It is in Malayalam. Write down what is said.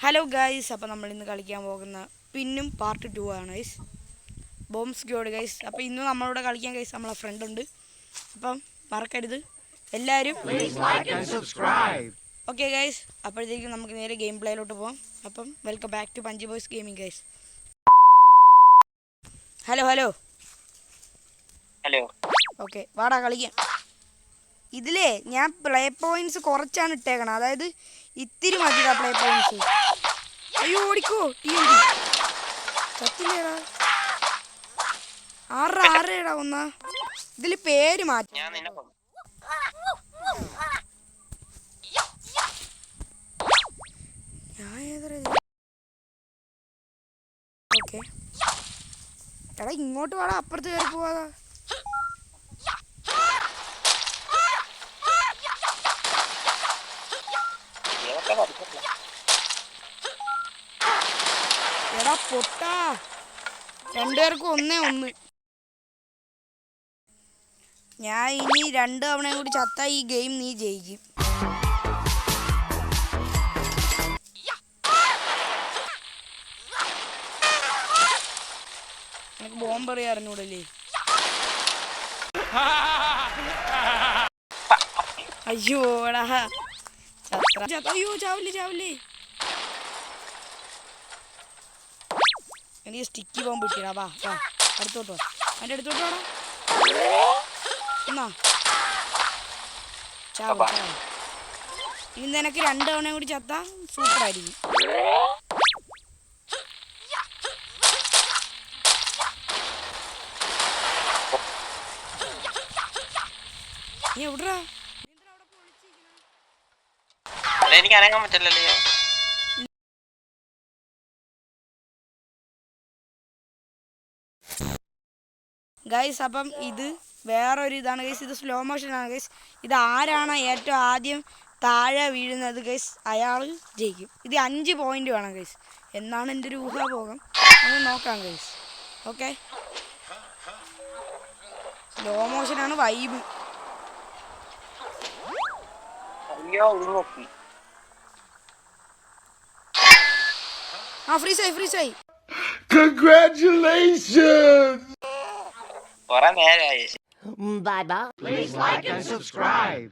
ഹലോ ഗൈസ്, അപ്പോൾ നമ്മൾ ഇന്ന് കളിക്കാൻ പോകുന്ന പിന്നും പാർട്ട് 2 ആണ് ഗൈസ്. Bomb squad guys. അപ്പോൾ ഇന്ന് നമ്മളോട് കളിക്കാൻ ഗൈസ് നമ്മളെ ഫ്രണ്ട് ഉണ്ട്. അപ്പം മറക്കരുത് എല്ലാവരും. ഓക്കെ ഗൈസ്, അപ്പോഴത്തേക്കും നമുക്ക് നേരെ ഗെയിം പ്ലേയിലോട്ട് പോകാം. അപ്പം welcome back to punchy boys gaming guys. Hello hello hello. Okay, വാടാ കളിക്കാം. ഇതിലേ ഞാൻ പ്ലേ പോയിന്റ്സ് കുറച്ചാണ് ഇട്ടേക്കണം, അതായത് ഇത്തിരി മതിടാ പ്ലേ പോയിന്റ്സ്. അയ്യോ ഓടിക്കോ, ചത്തില്ലേടാ. ആറേടാ ഒന്നാ. ഇതില് പേര് മാറ്റി. ഓക്കെ എടാ, ഇങ്ങോട്ട് വാടാ, അപ്പുറത്ത് കയറി പോവാതാ. എടാ പൊട്ടാ, രണ്ടുപേർക്കും 1-1. ഞാൻ ഇനി 2 തവണയും കൂടി ചത്താ ഈ ഗെയിം നീ ജയിക്കും. എനിക്ക് ബോംബ് അറിഞ്ഞൂടല്ലേ. അയ്യോടാ അയ്യോ, ചാവില്ലേ. എനിക്ക് സ്റ്റിക്കി ബോംബ് കിട്ടിയടാ. വാ അടുത്തോട്ടോ, അതിൻ്റെ അടുത്തോട്ട് വാടാ. എന്നാ ചാവ്. ഇനി നിനക്ക് 2 തവണയും കൂടി ചത്താ സൂപ്പറായിരിക്കും. നീ എവിടാ? എനിക്ക് അനങ്ങാൻ പറ്റില്ലല്ലേ. ഗൈസ്, അപ്പം ഇത് വേറൊരു ഇതാണ് ഗൈസ്. ഇത് സ്ലോ മോഷനാണ് ഗൈസ്. ഇത് ആരാണ് ഏറ്റവും ആദ്യം താഴെ വീഴുന്നത് ഗൈസ്, അയാൾ ജയിക്കും. ഇത് 5 പോയിന്റ് വേണം ഗൈസ് എന്നാണ് എൻ്റെ ഒരു ഊഹാപോഹം. നമുക്ക് നോക്കാം ഗൈസ്. ഓക്കെ, സ്ലോ മോഷനാണ് വൈബ്. ഫ്രീസായി. Congratulations! കുറെ നേരമായി. Bye bye. Please like and subscribe.